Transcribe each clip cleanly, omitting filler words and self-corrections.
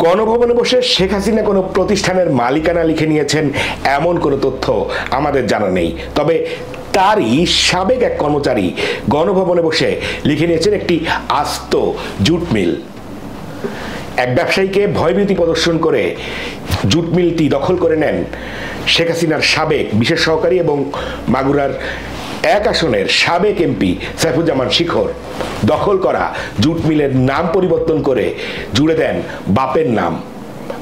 গণভবনে বসে শেখ হাসিনা কোনো প্রতিষ্ঠানের মালিকানা লিখে নিয়েছেন এমন কোনো তথ্য আমাদের জানা নেই। তবে তারই সাবেক এক কর্মচারী গণভবনে বসে লিখে নিয়েছেন একটি আস্ত জুট মিল। এক ব্যবসায়ীকে ভয়ভীতি প্রদর্শন করে জুট মিলটি দখল করে নেন শেখ হাসিনার সাবেক বিশেষ সহকারী এবং মাগুরার এক আসনের সাবেক এমপি সাইফুজ্জামান শিখর। দখল করা জুট মিলের নাম পরিবর্তন করে জুড়ে দেন বাপের নাম।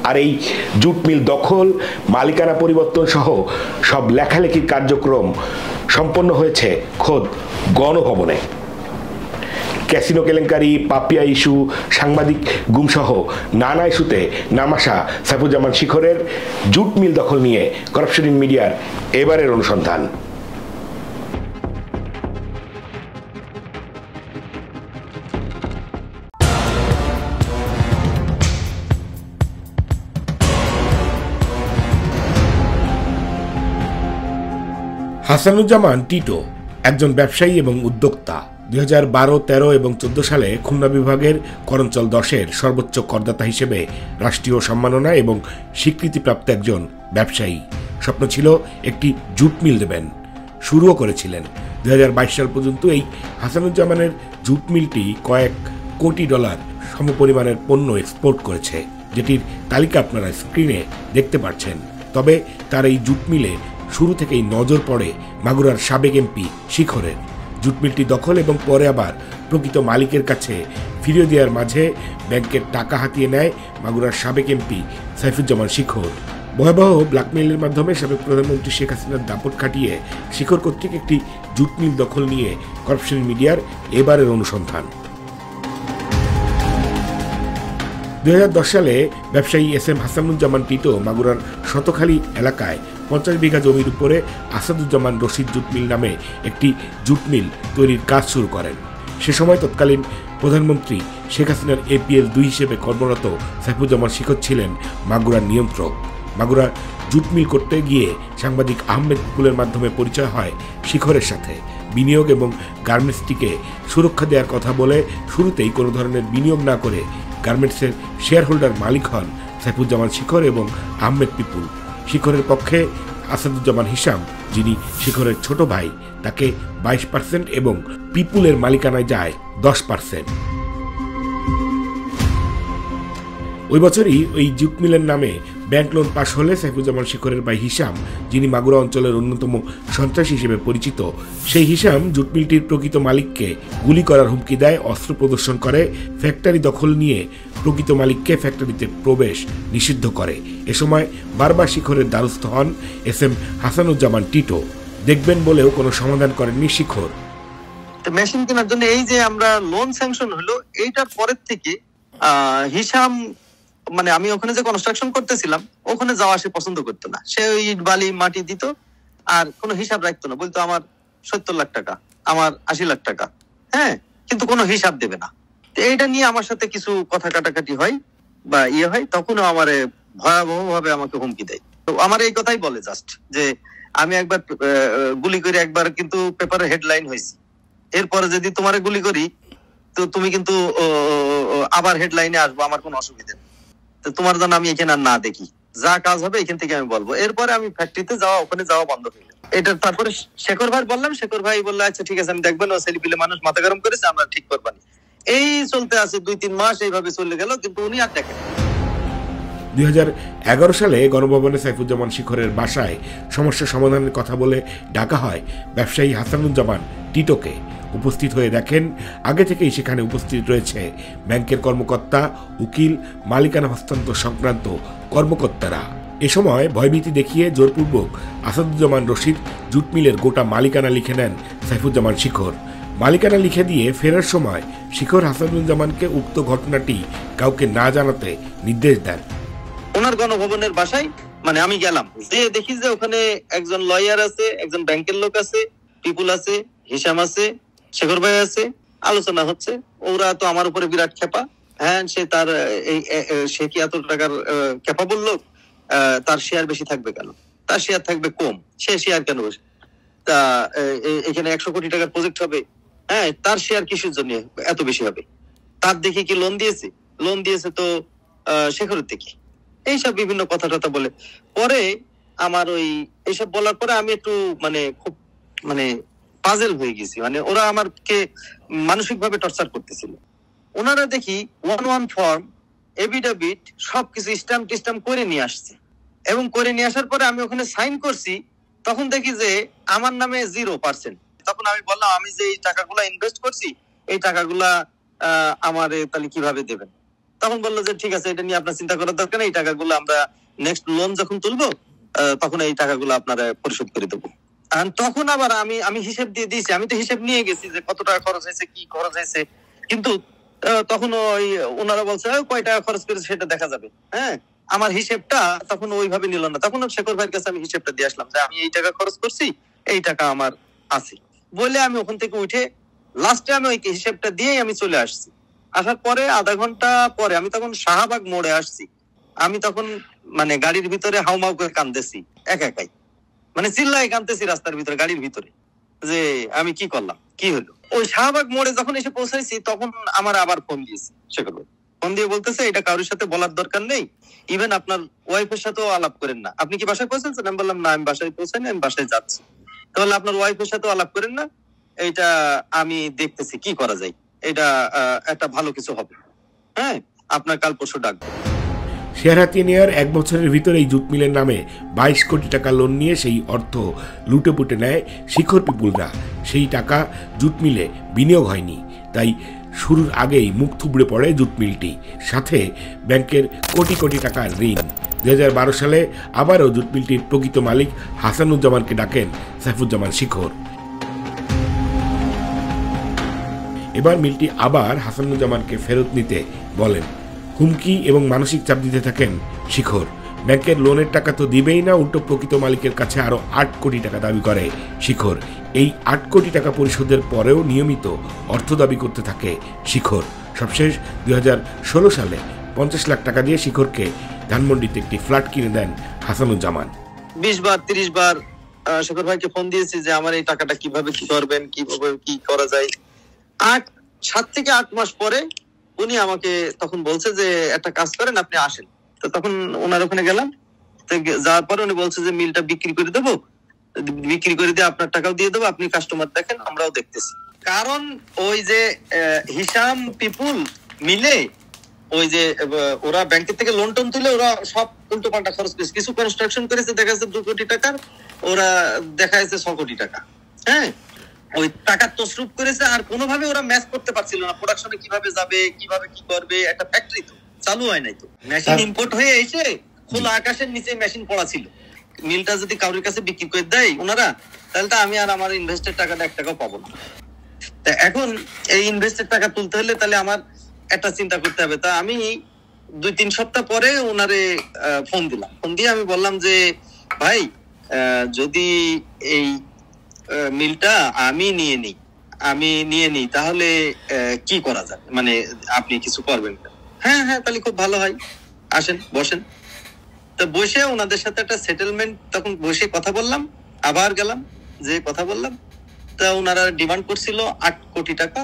আর এই জুট মিল দখল, মালিকানা পরিবর্তন সহ সব লেখালেখির কার্যক্রম সম্পন্ন হয়েছে খোদ গণভবনে। ক্যাসিনো কেলেঙ্কারি, পাপিয়া ইস্যু, সাংবাদিক গুমসহ নানা ইস্যুতে নাম আসা সাইফুজ্জামান শিখরের জুট মিল দখল নিয়ে করাপশন ইন মিডিয়ার এবারের অনুসন্ধান। হাসানুজ্জামান টিটো একজন ব্যবসায়ী এবং উদ্যোক্তা। 2012, 13 এবং 14 সালে খুলনা বিভাগের করঞ্চল 10-এর সর্বোচ্চ করদাতা হিসেবে রাষ্ট্রীয় সম্মাননা এবং স্বীকৃতিপ্রাপ্ত একজন ব্যবসায়ী। স্বপ্ন ছিল একটি জুট মিল দেবেন, শুরুও করেছিলেন। 2022 সাল পর্যন্ত এই হাসানুজ্জামানের জুট মিলটি কয়েক কোটি ডলার সমপরিমাণের পণ্য এক্সপোর্ট করেছে, যেটির তালিকা আপনারা স্ক্রিনে দেখতে পাচ্ছেন। তবে তার এই জুট মিলে শুরু থেকেই নজর পড়ে মাগুরার সাবেক এমপি শিখরের। জুট মিলটি দখল এবং পরে আবার প্রকৃত মালিকের কাছে ফিরিয়ে দেওয়ার মাঝে ব্যাংকের টাকা হাতিয়ে নেয় মাগুরার সাবেক এমপি সাইফুজ্জামান শিখর। ভয়াবহ ব্ল্যাকমেইলের মাধ্যমে সাবেক প্রধানমন্ত্রী শেখ হাসিনার দাপট খাটিয়ে শিখর কর্তৃক একটি জুট মিল দখল নিয়ে করাপশন মিডিয়ার এবারের অনুসন্ধান। 2010 সালে ব্যবসায়ী SM হাসানুজ্জামান টিটো মাগুরার শতখালী এলাকায় 50 বিঘা জমির উপরে আসাদুজ্জামান রশিদ জুট মিল নামে একটি জুট মিল তৈরির কাজ শুরু করেন। সে সময় তৎকালীন প্রধানমন্ত্রী শেখ হাসিনার APL 2 হিসেবে কর্মরত সাইফুজ্জামান শিখর ছিলেন মাগুরার নিয়ন্ত্রক। মাগুরার জুট মিল করতে গিয়ে সাংবাদিক আহমেদ পিপুলের মাধ্যমে পরিচয় হয় শিখরের সাথে। বিনিয়োগ এবং গার্মেন্টসটিকে সুরক্ষা দেওয়ার কথা বলে শুরুতেই কোনো ধরনের বিনিয়োগ না করে গার্মেন্টসের শেয়ার হোল্ডার মালিক হন সাইফুজ্জামান শিখর এবং আহমেদ পিপুল। শিখরের পক্ষে আসাদুজ্জামান হিসাম, যিনি শিখরের ছোট ভাই, তাকে 22% এবং পিপুলের মালিকানায় যায় 10%। ওই বছরই ওই জুট মিলের নামে ব্যাংক লোন পাশ হলে সাইফুজ্জামান শিখরের ভাই হিসাম, যিনি মাগুরা অঞ্চলের অন্যতম সন্ত্রাসী হিসেবে পরিচিত, সেই হিসাম জুট মিলটির প্রকৃত মালিককে গুলি করার হুমকি দেয়, অস্ত্র প্রদর্শন করে, ফ্যাক্টরি দখল নিয়ে প্রকৃত মালিককে ফ্যাক্টরিতে প্রবেশ নিষিদ্ধ করে। এ সময় বারবার শিখরের দ্বারস্থ হন SM হাসানুজ্জামান টিটো। দেখবেন বলেও কোনো সমাধান করেননি শিখর। মেশিন কেনার জন্য এই যে আমরা লোন স্যাংশন হলো, এইটার পরের থেকে হিসাম, মানে আমি ওখানে যে কনস্ট্রাকশন করতেছিলাম ওখানে যাওয়া সে পছন্দ করতো না। সে ইট বালি মাটি দিত আর কোনো হিসাব রাখতো না, বলতো আমার 70 লাখ টাকা, আমার 80 লাখ টাকা, হ্যাঁ, কিন্তু কোনো হিসাব দেবে না। এইটা নিয়ে আমার সাথে কিছু কথা কাটাকাটি হয় বা হয়, তখনও আমার ভয়াবহ ভাবে আমাকে হুমকি দেয়। তো আমার এই কথাই বলে জাস্ট যে আমি একবার গুলি করে একবার কিন্তু পেপারে হেডলাইন হয়েছি, এরপরে যদি তোমারে গুলি করি তো তুমি কিন্তু আবার হেডলাইনে আসবো, আমার কোনো অসুবিধা নেই, তোমার জন্য আমি এখানে আর না দেখি, যা কাজ হবে এখান থেকে আমি বলবো। এরপরে আমি ফ্যাক্টরিতে যাওয়া, ওখানে যাওয়া বন্ধ হয়ে গেল। এটা তারপরে শেখর ভাই বললাম, শেখর ভাই বললো আচ্ছা ঠিক আছে আমি দেখবেন, ও ছেলেপিলে মানুষ মাথা গরম করেছে, আমরা ঠিক করবানি। এই চলতে আছে 2-3 মাস, এইভাবে চলে গেল, কিন্তু উনি আর দেখেন। 2011 সালে গণভবনে সাইফুজ্জামান শিখরের বাসায় সমস্যা সমাধানের কথা বলে ডাকা হয় ব্যবসায়ী হাসানুজ্জামান টিটোকে। উপস্থিত হয়ে দেখেন আগে থেকেই সেখানে উপস্থিত রয়েছে ব্যাংকের কর্মকর্তা, উকিল, মালিকানা হস্তান্তর সংক্রান্ত কর্মকর্তারা। এ সময় ভয়ভীতি দেখিয়ে জোরপূর্বক আসাদুজ্জামান রশিদ জুট মিলের গোটা মালিকানা লিখে নেন সাইফুজ্জামান শিখর। মালিকানা লিখে দিয়ে ফেরার সময় শিখর হাসানুজ্জামানকে উক্ত ঘটনাটি কাউকে না জানাতে নির্দেশ দেন। ওনার গণভবনের বাসায় মানে আমি গেলাম, যে দেখি যে ওখানে একজন লয়ার আছে, একজন ব্যাংকের লোক আছে, পিপুল আছে, হিসাম আছে, শেখর ভাই আছে, আলোচনা হচ্ছে। ওরা তো আমার উপরে বিরাট খেপা, হ্যাঁ, সে তার সে কি এত টাকার ক্যাপাবল লোক, তার শেয়ার বেশি থাকবে কেন, তার শেয়ার থাকবে কম, সে শেয়ার কেন বেশি, তা এখানে 100 কোটি টাকার প্রজেক্ট হবে, হ্যাঁ, তার শেয়ার কিসের জন্য এত বেশি হবে, তার দেখি কি লোন দিয়েছে তো শেখরের থেকে, এইসব বিভিন্ন কথা টথা বলে। পরে আমার ওই এইসব বলার পরে আমি একটু মানে খুব মানে পাজেল হয়ে গেছি, মানে ওরা আমাকে মানসিক ভাবে টর্চার করতেছিল। ওনারা দেখি 1-1 ফর্ম এফিডেভিট সবকিছু স্ট্যাম্প টিস্টাম্প করে নিয়ে আসছে, এবং করে নিয়ে আসার পরে আমি ওখানে সাইন করছি। তখন দেখি যে আমার নামে 0%। তখন আমি বললাম, আমি যে এই টাকাগুলা ইনভেস্ট করছি এই টাকাগুলা আমার তাহলে কিভাবে দেবেন? তখন বললো যে ঠিক আছে, এটা নিয়ে আপনার চিন্তা করার দরকার নেই, এই টাকাগুলো আমরা নেক্সট লোন যখন তুলবো তখন এই টাকাগুলো আপনারা পরিশোধ করে দেবো। তখন আবার আমি হিসেব দিয়ে দিয়েছি, আমি তো হিসেব নিয়ে গেছি যে কত টাকা খরচ হয়েছে, কি খরচ হয়েছে। কিন্তু তখন ওই ওনারা বলছে কয় টাকা খরচ করেছে সেটা দেখা যাবে। হ্যাঁ, আমার হিসেবটা তখন ওইভাবে নিল না। তখন শেখর ভাইয়ের কাছে আমি হিসেবটা দিয়ে আসলাম যে আমি এই টাকা খরচ করছি, এই টাকা আমার আছে বলে আমি ওখান থেকে উঠে লাস্টে আমি ওই হিসেবটা দিয়েই আমি চলে আসছি। আসার পরে আধা ঘন্টা পরে আমি তখন শাহবাগ মোড়ে আসছি। আমি তখন মানে গাড়ির ভিতরে হাউমাউ করে কাঁদতেছি একাই, মানে চিল্লাই কাঁদতেছি রাস্তার ভিতরে, গাড়ির ভিতরে, যে আমি কি করলাম, কি হলো। ওই শাহবাগ মোড়ে যখন এসে পৌঁছাইছি তখন আমার আবার ফোন দিয়েছে শেখর ভাই। ফোন দিয়ে বলতেছে এটা কারোর সাথে বলার দরকার নেই, ইভেন আপনার ওয়াইফের সাথেও আলাপ করেন না। আপনি কি বাসায় পৌঁছেছেন? আমি বললাম না, আমি বাসায় পৌঁছাইনি, আমি বাসায় যাচ্ছি। তাহলে আপনার ওয়াইফের সাথেও আলাপ করেন না, এইটা আমি দেখতেছি কি করা যায়, এটা একটা ভালো কিছু হবে। হ্যাঁ, আপনার কাল পরশু ডাকবো। শেয়ার হাতিয়ে নেওয়ার 1 বছরের ভিতরে এই জুট মিলের নামে 22 কোটি টাকা লোন নিয়ে সেই অর্থ লুটে পুটে নেয় শিখর পিপুলরা। সেই টাকা জুট মিলে বিনিয়োগ হয়নি, তাই শুরুর আগেই মুখ থুবড়ে পড়ে জুট মিলটি, সাথে ব্যাংকের কোটি কোটি টাকার ঋণ। 2012 সালে আবারও জুট মিলটির প্রকৃত মালিক হাসানুজ্জামানকে ডাকেন সাইফুজ্জামান শিখর। এবার মিলটি আবার হাসানুজ্জামানকে ফেরত নিতে বলেন। হুমকি এবং মানসিক চাপ দিতে থাকেন শিখর। ব্যাংকের লোনের টাকা তো দিবেই না, উল্টো প্রকৃত মালিকের কাছে আরো 8 কোটি টাকা দাবি করে শিখর। এই 8 কোটি টাকা পরিশোধের পরেও নিয়মিত অর্থ দাবি করতে থাকে শিখর। সবশেষ 2016 সালে 50 লাখ টাকা দিয়ে শিখরকে ধানমন্ডিতে একটি ফ্ল্যাট কিনে দেন হাসানুজ্জামান। 20 বার 30 বার শেখর ভাইকে ফোন দিয়েছি যে আমার এই টাকাটা কিভাবে কি করবেন, কিভাবে কি করা যায়। 7 থেকে 8 মাস পরে উনি আমাকে তখন বলছে যে একটা কাজ করেন, আপনি আসেন। তো তখন ওনার ওখানে গেলাম। যাওয়ার পরে উনি বলছে যে মিলটা বিক্রি করে দেবো, বিক্রি করে দিয়ে আপনার টাকাও দিয়ে দেবো, আপনি কাস্টমার দেখেন, আমরাও দেখতেছি। কারণ ওই যে হিসাম পিপুল মিলে ওই যে ওরা ব্যাংকের থেকে লোন টোন তুলে ওরা সব উল্টো পাল্টা খরচ করেছে। কিছু কনস্ট্রাকশন করেছে, দেখা যাচ্ছে 2 কোটি টাকার, ওরা দেখা যাচ্ছে 6 কোটি টাকা। হ্যাঁ, ওই টাকা তসরুপ করেছে, আর কোনোভাবে ওরা ম্যাচ করতে পারছিল না প্রোডাকশনে কিভাবে যাবে, কিভাবে কি করবে। একটা ফ্যাক্টরি তো চালু হয় নাই, তো মেশিন ইম্পোর্ট হয়ে এসে খোলা আকাশের নিচে মেশিন পড়া ছিল। মিলটা যদি কারোর কাছে বিক্রি করে দেয় ওনারা, তাহলে তো আমি আর আমার ইনভেস্টের টাকাটা 1 টাকাও পাবো না। তা এখন এই ইনভেস্টের টাকা তুলতে হলে তাহলে আমার একটা চিন্তা করতে হবে। তা আমি 2-3 সপ্তাহ পরে ওনারে ফোন দিলাম। ফোন দিয়ে আমি বললাম যে ভাই, যদি এই মিলটা আমি নিয়ে নিই তাহলে কি করা যায়, মানে আপনি কিছু করবেন? হ্যাঁ হ্যাঁ, তাহলে খুব ভালো হয়, আসেন বসেন। তো বসে ওনাদের সাথে একটা সেটেলমেন্ট, তখন বসে কথা বললাম, আবার গেলাম, যে কথা বললাম। তা ওনারা ডিমান্ড করছিল 8 কোটি টাকা।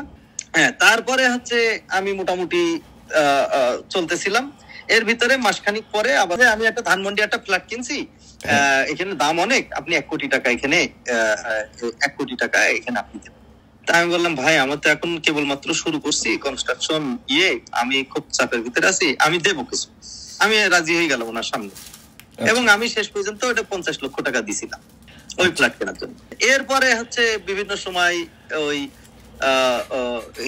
হ্যাঁ, তারপরে হচ্ছে আমি মোটামুটি চলতেছিলাম। এর ভিতরে মাসখানিক পরে আবার আমি একটা ধানমন্ডি একটা ফ্ল্যাট কিনছি, এখানে দাম অনেক, আপনি 1 কোটি টাকা এখানে 1 কোটি টাকা এখানে আপনি দেবেন। তা আমি বললাম ভাই, আমার তো এখন কেবলমাত্র শুরু করছি কনস্ট্রাকশন, আমি খুব চাপের ভিতরে আছি, আমি দেবো কিছু। আমি রাজি হয়ে গেলাম ওনার সামনে, এবং আমি শেষ পর্যন্ত ওটা 50 লক্ষ টাকা দিছিলাম ওই ফ্ল্যাট কেনার জন্য। এরপরে হচ্ছে বিভিন্ন সময় ওই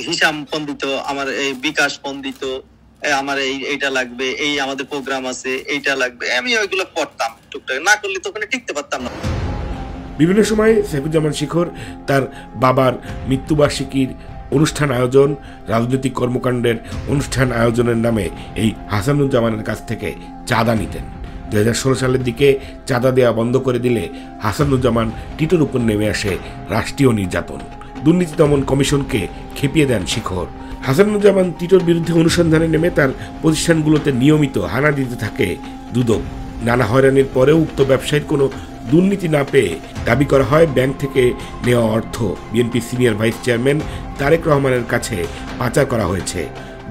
হিসাম ফোন দিত, আমার এই বিকাশ ফোন দিত, আমার এইটা লাগবে, এই আমাদের প্রোগ্রাম আছে, এইটা লাগবে। আমি ওইগুলো করতাম টুকটাক, না করলে তো ওখানে টিকতে পারতাম না। বিভিন্ন সময় সাইফুজ্জামান শিখর তার বাবার মৃত্যুবার্ষিকীর অনুষ্ঠান আয়োজন, রাজনৈতিক কর্মকাণ্ডের অনুষ্ঠান আয়োজনের নামে এই হাসানুজ্জামানের কাছ থেকে চাঁদা নিতেন। 2016 সালের দিকে চাঁদা দেওয়া বন্ধ করে দিলে হাসানুজ্জামান টিটোর উপর নেমে আসে রাষ্ট্রীয় নির্যাতন। দুর্নীতি দমন কমিশনকে খেপিয়ে দেন শিখর। হাসানুজ্জামান টিটোর বিরুদ্ধে অনুসন্ধানে নেমে তার প্রতিষ্ঠানগুলোতে নিয়মিত হানা দিতে থাকে দুদক। নানা হয়রানির পরেও উক্ত ব্যবসায়ীর কোনো দুর্নীতি না পেয়ে দাবি করা হয় ব্যাংক থেকে নেওয়া অর্থ BNP senior vice chairman Tarique রহমানের কাছে পাচার করা হয়েছে।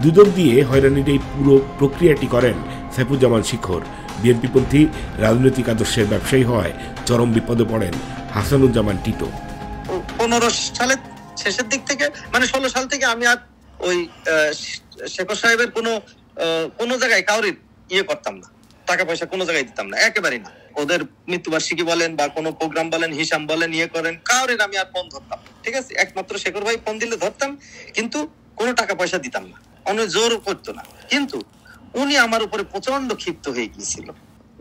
দুদক দিয়ে হয়রানির এই পুরো প্রক্রিয়াটি করেন সাইফুজ্জামান শিখর। বিএনপিপন্থী রাজনৈতিক আদর্শের ব্যবসায়ী হওয়ায় চরম বিপদে পড়েন হাসানুজ্জামান টিটো। 15 সালের শেষের দিক থেকে, মানে 16 সাল থেকে আমি আর ওই শেখর সাহেবের কোনো জায়গায় কাউরি ইয়ে করতাম না, টাকা পয়সা কোনো জায়গায় দিতাম না, একেবারেই না। ওদের মৃত্যুবার্ষিকী বলেন বা কোনো প্রোগ্রাম বলেন, হিসাব বলেন, ইয়ে করেন, কাউরের আমি আর ফোন ধরতাম, ঠিক আছে? একমাত্র শেখর ভাই ফোন দিলে ধরতাম, কিন্তু কোনো টাকা পয়সা দিতাম না, অনেক জোর করতো না। কিন্তু উনি আমার উপরে প্রচন্ড ক্ষিপ্ত হয়ে গিয়েছিল।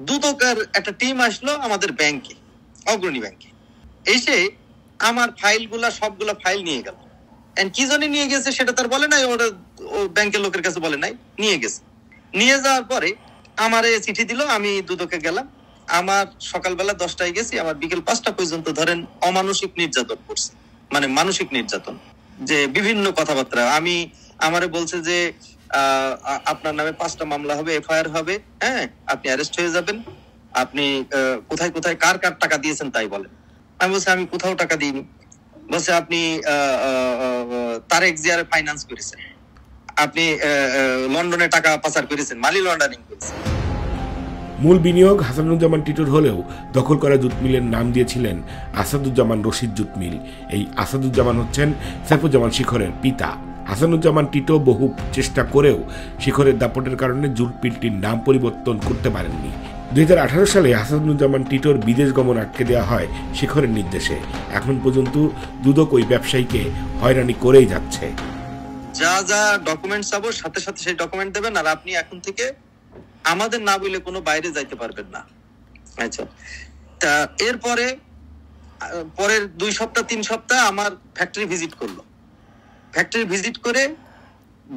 দুদকের একটা টিম আসলো আমাদের ব্যাংকে, অগ্রণী ব্যাংকে, এসে আমার সবগুলা ফাইল নিয়ে গেল। কি জন্য নিয়ে গেছে সেটা তার বলে নাই, ওরা ব্যাংকের লোকের কাছে বলে নাই, নিয়ে গেছে। নিয়ে যাওয়ার পরে আমার চিঠি দিল, আমি দুদকে গেলাম। আমার সকালবেলা 10টায় গেছি, আমার বিকেল 5টা পর্যন্ত ধরেন অমানসিক নির্যাতন করছে, মানে মানসিক নির্যাতন, যে বিভিন্ন কথাবার্তা। আমারে বলছে যে আপনার নামে 5টা মামলা হবে, এফআইআর হবে, হ্যাঁ, আপনি অ্যারেস্ট হয়ে যাবেন, আপনি কোথায় কোথায় কার কার টাকা দিয়েছেন তাই বলেন। আমি বলছি আমি কোথাও টাকা দিইনি। বলছে আপনি তারেক জিয়ার ফাইন্যান্স করেছেন, আপনি লন্ডনে টাকা পাচার করেছেন, মানি লন্ডারিং করেছেন। মূল বিনিয়োগ হাসানুজ্জামান টিটোর হলেও দখল করা জুট মিলের নাম দিয়েছিলেন আসাদুজ্জামান রশিদ জুট মিল। এই আসাদুজ্জামান হচ্ছেন সাইফুজ্জামান শিখরের পিতা। হাসানুজ্জামান টিটো বহু চেষ্টা করেও শিখরের দাপটের কারণে জুট মিলটির নাম পরিবর্তন করতে পারেননি। 2018 সালে হাসানুজ্জামান টিটোর বিদেশ গমন আটকে দেওয়া হয় শিখরের নির্দেশে। এখন পর্যন্ত দুদক ওই ব্যবসায়ীকে হয়রানি করেই যাচ্ছে। যা যা ডকুমেন্ট চাবো সাথে সাথে সেই ডকুমেন্ট দেবেন, আর আপনি এখন থেকে আমাদের না বলে কোনো বাইরে যাইতে পারবেন না। আচ্ছা, তা এরপরে পরের 2 সপ্তাহ 3 সপ্তাহ আমার ফ্যাক্টরি ভিজিট করলো। ফ্যাক্টরি ভিজিট করে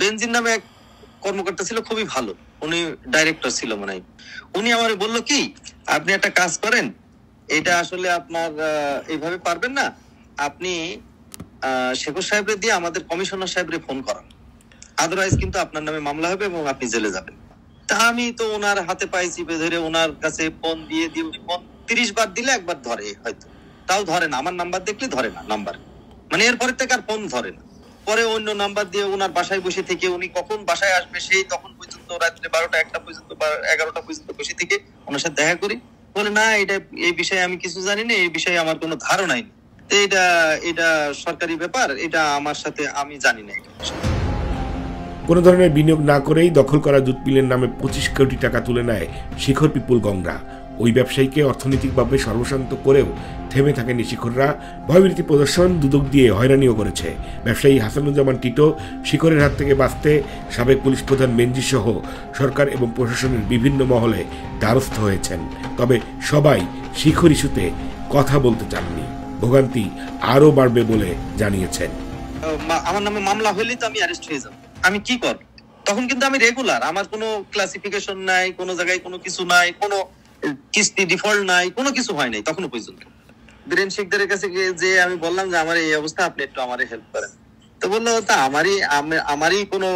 বেনজিন নামে এক কর্মকর্তা ছিল, খুবই ভালো, উনি ডাইরেক্টর ছিল মনে হয়। উনি আমারে বললো কি, আপনি একটা কাজ করেন, এটা আসলে আপনার এইভাবে পারবেন না, আপনি শেখর সাহেবরে দিয়ে আমাদের কমিশনার সাহেবরে ফোন করান, আদারওয়াইজ কিন্তু আপনার নামে মামলা হবে এবং আপনি জেলে যাবেন। তা আমি তো ওনার হাতে পায়ে চিপে ধরে ওনার কাছে ফোন দিয়ে ফোন 30 বার দিলে একবার ধরে, হয়তো তাও ধরে না, আমার নাম্বার দেখলে ধরে না নাম্বার, মানে এরপরে থেকে আর ফোন ধরে না। পরে অন্য নাম্বার দিয়ে ওনার বাসায় বসে থেকে, উনি কখন বাসায় আসবে সেই তখন পর্যন্ত, রাত্রে 12টা 1টা পর্যন্ত 11টা পর্যন্ত বসে থেকে ওনার সাথে দেখা করি। বলে না, এই বিষয়ে আমি কিছু জানি না, এই বিষয়ে আমার কোনো ধারণাই নেই, এটা সরকারি ব্যাপার, এটা আমার সাথে, আমি জানি না। কোনো ধরনের বিনিয়োগ না করেই দখল করা জুট মিলের নামে 25 কোটি টাকা তুলে নেয় শিখর পিপুল গংরা। ওই ব্যবসায়ীকে অর্থনৈতিকভাবে সর্বশান্ত করেও থেমে থাকেনি শিখররা। ভয়ভীতি প্রদর্শন, দুদক দিয়ে হয়রানিও করেছে। ব্যবসায়ী হাসানুজ্জামান টিটো শিখরের হাত থেকে বাঁচতে সাবেক পুলিশ প্রধান মেনজি সহ সরকার এবং প্রশাসনের বিভিন্ন মহলে দ্বারস্থ হয়েছেন। তবে সবাই শিখর ইস্যুতে কথা বলতে চাননি। ভোগান্তি আরও বাড়বে বলে জানিয়েছেন। আমার নামে মামলা হলেই তো আমি অ্যারেস্ট হয়ে যাব, আমি কি করব? তখন কিন্তু আমি রেগুলার, আমার কোনো ক্লাসিফিকেশন নাই, কোনো জায়গায় কোনো কিছু নাই, কোনো কিস্তি ডিফল্ট নাই, কোনো কিছু হয় নাই তখনো পর্যন্ত। বীরেন শেখদের কাছে যে আমি বললাম যে আমার এই অবস্থা, আপনি একটু আমারে হেল্প করেন। তো বললো তা আমারই কোনো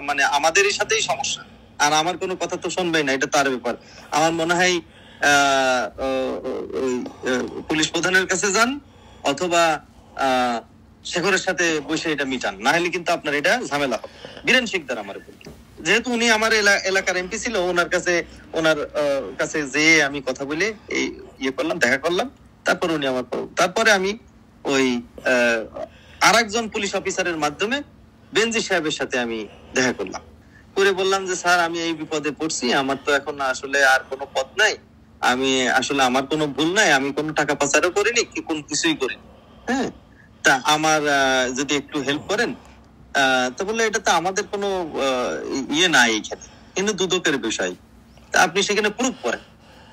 মানে আমাদেরই সাথেই সমস্যা, আর আমার কোনো কথা তো শুনবেই না, এটা তার ব্যাপার। আমার মনে হয় পুলিশ প্রধানের কাছে যান, অথবা শেখরের সাথে বসে এটা মিটান, না হলে কিন্তু আপনার এটা ঝামেলা হবে। বীরেন শেখদার আমার বলল, যেহেতু উনি আমার এলাকার এমপি ছিল, ওনার কাছে যে আমি কথা বলে এই ইয়ে করলাম, দেখা করলাম। তারপরে উনি তারপরে আমি ওই আরেকজন পুলিশ অফিসারের মাধ্যমে বেনজি সাহেবের সাথে আমি দেখা করলাম, করে বললাম যে স্যার, আমি এই বিপদে পড়ছি, আমার তো এখন আসলে আর কোনো পথ নাই, আমি আসলে আমার কোনো ভুল নাই, আমি কোনো টাকা পাচারও করিনি, কোনো কিছুই করিনি, হ্যাঁ, তা আমার যদি একটু হেল্প করেন। তা বললে এটা তো আমাদের কোনো ইয়ে নাই এখানে, কিন্তু দুদকের বিষয়, তা আপনি সেখানে প্রুফ করেন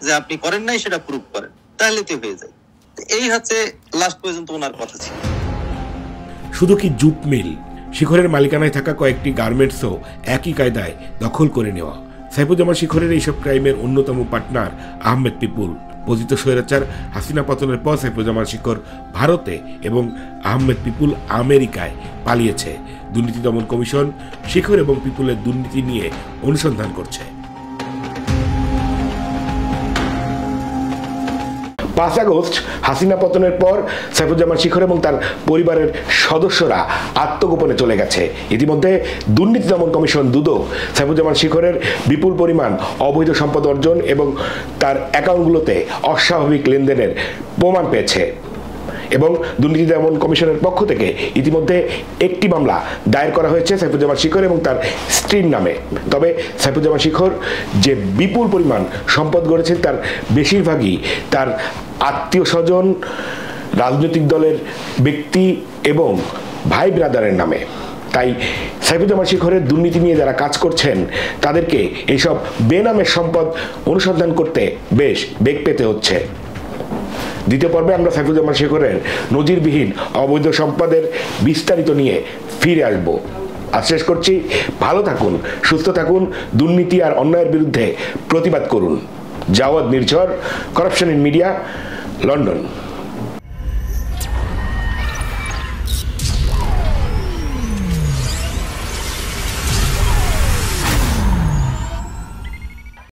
যে আপনি করেন নাই, সেটা প্রুফ করেন, তাহলে তো হয়ে যায়। এই হচ্ছে লাস্ট পর্যন্ত ওনার কথা ছিল। শুধু কি জুট মিল, শিখরের মালিকানায় থাকা কয়েকটি গার্মেন্টসও একই কায়দায় দখল করে নেওয়া। সাইফুজ্জামান শিখরের এইসব ক্রাইমের অন্যতম পার্টনার আহমেদ পিপুল। পতিত স্বৈরাচার হাসিনা পতনের পর সাইফুজ্জামান শিখর ভারতে এবং আহমেদ পিপুল আমেরিকায় পালিয়েছে। দুর্নীতি দমন কমিশন শিখর এবং পিপুলের দুর্নীতি নিয়ে অনুসন্ধান করছে। 5 আগস্ট হাসিনা পতনের পর সাইফুজ্জামান শিখর এবং তার পরিবারের সদস্যরা আত্মগোপনে চলে গেছে। ইতিমধ্যে দুর্নীতি দমন কমিশন দুদক সাইফুজ্জামান শিখরের বিপুল পরিমাণ অবৈধ সম্পদ অর্জন এবং তার অ্যাকাউন্টগুলোতে অস্বাভাবিক লেনদেনের প্রমাণ পেয়েছে এবং দুর্নীতি দমন কমিশনের পক্ষ থেকে ইতিমধ্যে একটি মামলা দায়ের করা হয়েছে সাইফুজ্জামান শিখর এবং তার স্ত্রীর নামে। তবে সাইফুজ্জামান শিখর যে বিপুল পরিমাণ সম্পদ গড়েছেন তার বেশিরভাগই তার আত্মীয় স্বজন, রাজনৈতিক দলের ব্যক্তি এবং ভাই ব্রাদারের নামে। তাই সাইফুজ্জামান শিখরের দুর্নীতি নিয়ে যারা কাজ করছেন তাদেরকে এইসব বেনামের সম্পদ অনুসন্ধান করতে বেশ বেগ পেতে হচ্ছে। দ্বিতীয় পর্বে আমরা সাইফুজ্জামান শিখরের নজিরবিহীন অবৈধ সম্পদের বিস্তারিত নিয়ে ফিরে আসব। আজ শেষ করছি, ভালো থাকুন, সুস্থ থাকুন, দুর্নীতি আর অন্যায়ের বিরুদ্ধে প্রতিবাদ করুন। Jawad Nirjhar, corruption in media, London.